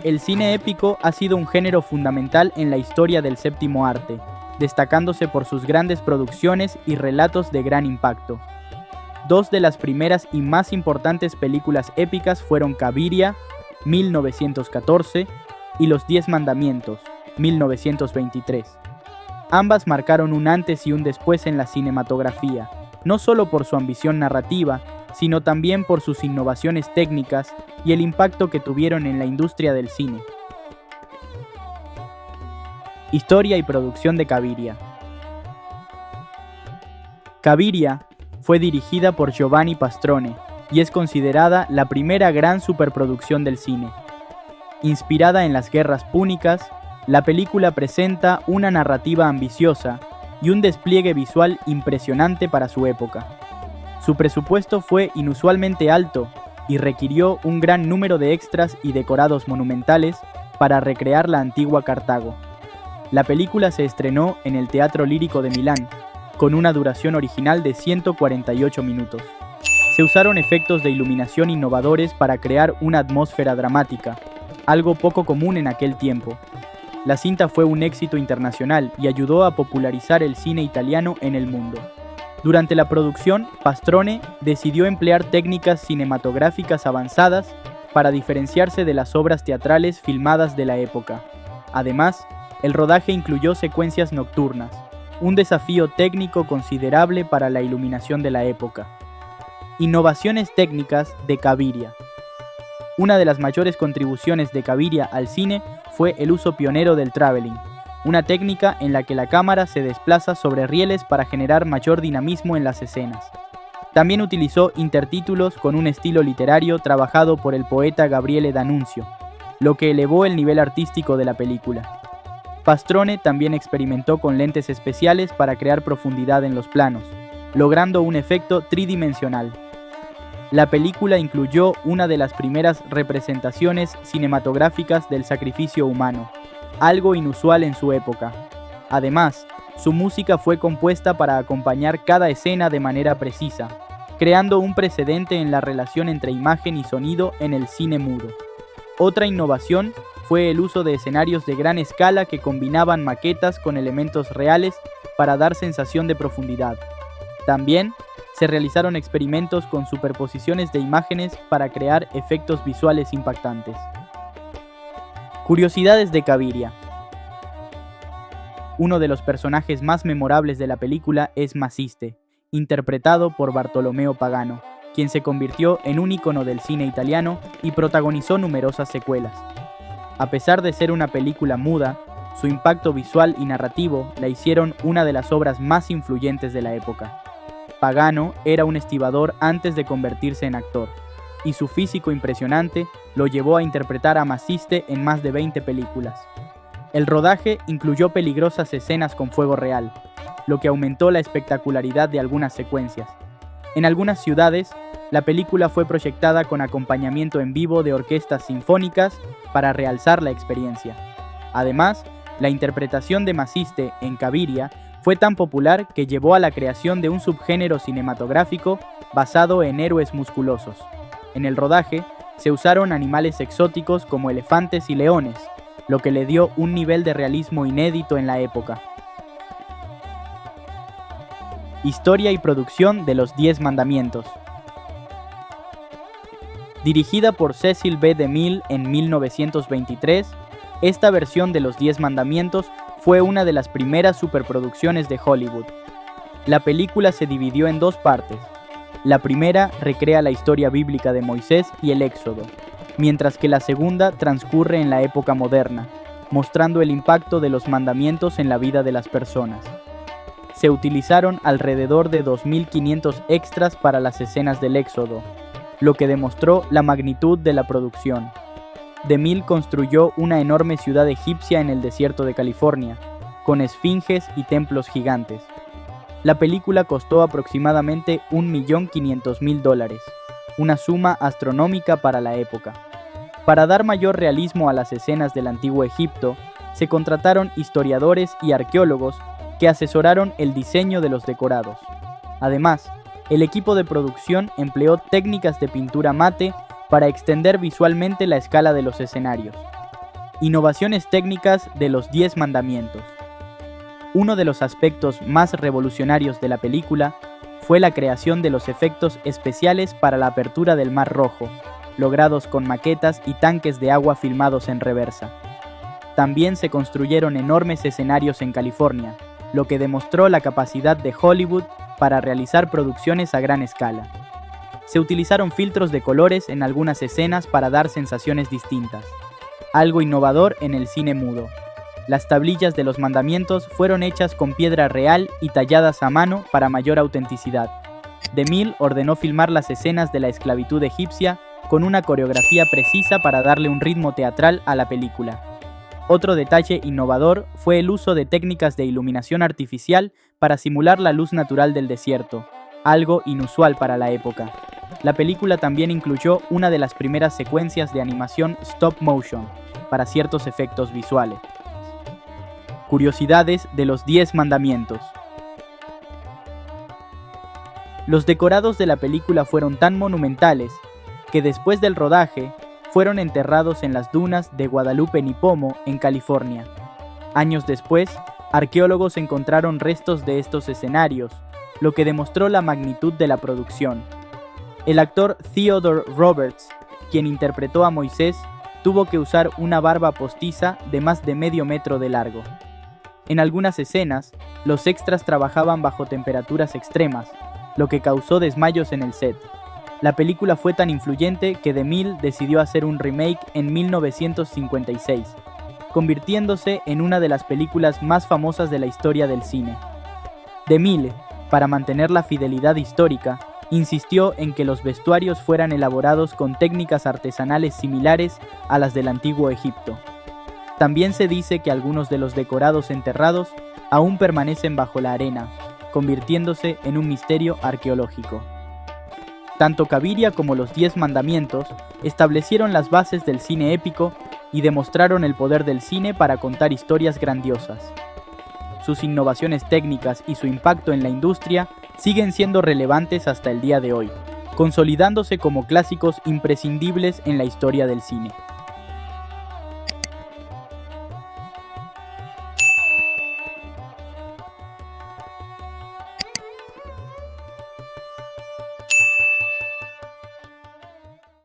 El cine épico ha sido un género fundamental en la historia del séptimo arte, destacándose por sus grandes producciones y relatos de gran impacto. Dos de las primeras y más importantes películas épicas fueron Cabiria, 1914, y Los Diez Mandamientos, 1923. Ambas marcaron un antes y un después en la cinematografía, no solo por su ambición narrativa, sino también por sus innovaciones técnicas y el impacto que tuvieron en la industria del cine. Historia y producción de Cabiria. Cabiria fue dirigida por Giovanni Pastrone y es considerada la primera gran superproducción del cine. Inspirada en las guerras púnicas, la película presenta una narrativa ambiciosa y un despliegue visual impresionante para su época. Su presupuesto fue inusualmente alto y requirió un gran número de extras y decorados monumentales para recrear la antigua Cartago. La película se estrenó en el Teatro Lírico de Milán, con una duración original de 148 minutos. Se usaron efectos de iluminación innovadores para crear una atmósfera dramática, algo poco común en aquel tiempo. La cinta fue un éxito internacional y ayudó a popularizar el cine italiano en el mundo. Durante la producción, Pastrone decidió emplear técnicas cinematográficas avanzadas para diferenciarse de las obras teatrales filmadas de la época. Además, el rodaje incluyó secuencias nocturnas, un desafío técnico considerable para la iluminación de la época. Innovaciones técnicas de Cabiria. Una de las mayores contribuciones de Cabiria al cine fue el uso pionero del traveling, una técnica en la que la cámara se desplaza sobre rieles para generar mayor dinamismo en las escenas. También utilizó intertítulos con un estilo literario trabajado por el poeta Gabriele D'Annunzio, lo que elevó el nivel artístico de la película. Pastrone también experimentó con lentes especiales para crear profundidad en los planos, logrando un efecto tridimensional. La película incluyó una de las primeras representaciones cinematográficas del sacrificio humano, algo inusual en su época. Además, su música fue compuesta para acompañar cada escena de manera precisa, creando un precedente en la relación entre imagen y sonido en el cine mudo. Otra innovación fue el uso de escenarios de gran escala que combinaban maquetas con elementos reales para dar sensación de profundidad. También se realizaron experimentos con superposiciones de imágenes para crear efectos visuales impactantes. Curiosidades de Cabiria. Uno de los personajes más memorables de la película es Maciste, interpretado por Bartolomeo Pagano, quien se convirtió en un ícono del cine italiano y protagonizó numerosas secuelas. A pesar de ser una película muda, su impacto visual y narrativo la hicieron una de las obras más influyentes de la época. Pagano era un estibador antes de convertirse en actor, y su físico impresionante lo llevó a interpretar a Maciste en más de 20 películas. El rodaje incluyó peligrosas escenas con fuego real, lo que aumentó la espectacularidad de algunas secuencias. En algunas ciudades, la película fue proyectada con acompañamiento en vivo de orquestas sinfónicas para realzar la experiencia. Además, la interpretación de Maciste en Cabiria fue tan popular que llevó a la creación de un subgénero cinematográfico basado en héroes musculosos. En el rodaje, se usaron animales exóticos como elefantes y leones, lo que le dio un nivel de realismo inédito en la época. Historia y producción de Los Diez Mandamientos. Dirigida por Cecil B. DeMille en 1923, esta versión de Los Diez Mandamientos fue una de las primeras superproducciones de Hollywood. La película se dividió en dos partes. La primera recrea la historia bíblica de Moisés y el Éxodo, mientras que la segunda transcurre en la época moderna, mostrando el impacto de los mandamientos en la vida de las personas. Se utilizaron alrededor de 2.500 extras para las escenas del Éxodo, lo que demostró la magnitud de la producción. DeMille construyó una enorme ciudad egipcia en el desierto de California, con esfinges y templos gigantes. La película costó aproximadamente $1.500.000, una suma astronómica para la época. Para dar mayor realismo a las escenas del antiguo Egipto, se contrataron historiadores y arqueólogos que asesoraron el diseño de los decorados. Además, el equipo de producción empleó técnicas de pintura mate para extender visualmente la escala de los escenarios. Innovaciones técnicas de los 10 mandamientos. Uno de los aspectos más revolucionarios de la película fue la creación de los efectos especiales para la apertura del Mar Rojo, logrados con maquetas y tanques de agua filmados en reversa. También se construyeron enormes escenarios en California, lo que demostró la capacidad de Hollywood para realizar producciones a gran escala. Se utilizaron filtros de colores en algunas escenas para dar sensaciones distintas, algo innovador en el cine mudo. Las tablillas de los mandamientos fueron hechas con piedra real y talladas a mano para mayor autenticidad. DeMille ordenó filmar las escenas de la esclavitud egipcia con una coreografía precisa para darle un ritmo teatral a la película. Otro detalle innovador fue el uso de técnicas de iluminación artificial para simular la luz natural del desierto, algo inusual para la época. La película también incluyó una de las primeras secuencias de animación stop motion para ciertos efectos visuales. Curiosidades de los 10 mandamientos. Los decorados de la película fueron tan monumentales que después del rodaje fueron enterrados en las dunas de Guadalupe Nipomo, en California. Años después, arqueólogos encontraron restos de estos escenarios, lo que demostró la magnitud de la producción. El actor Theodore Roberts, quien interpretó a Moisés, tuvo que usar una barba postiza de más de medio metro de largo. En algunas escenas, los extras trabajaban bajo temperaturas extremas, lo que causó desmayos en el set. La película fue tan influyente que DeMille decidió hacer un remake en 1956, convirtiéndose en una de las películas más famosas de la historia del cine. DeMille, para mantener la fidelidad histórica, insistió en que los vestuarios fueran elaborados con técnicas artesanales similares a las del antiguo Egipto. También se dice que algunos de los decorados enterrados aún permanecen bajo la arena, convirtiéndose en un misterio arqueológico. Tanto Cabiria como los 10 mandamientos establecieron las bases del cine épico y demostraron el poder del cine para contar historias grandiosas. Sus innovaciones técnicas y su impacto en la industria siguen siendo relevantes hasta el día de hoy, consolidándose como clásicos imprescindibles en la historia del cine.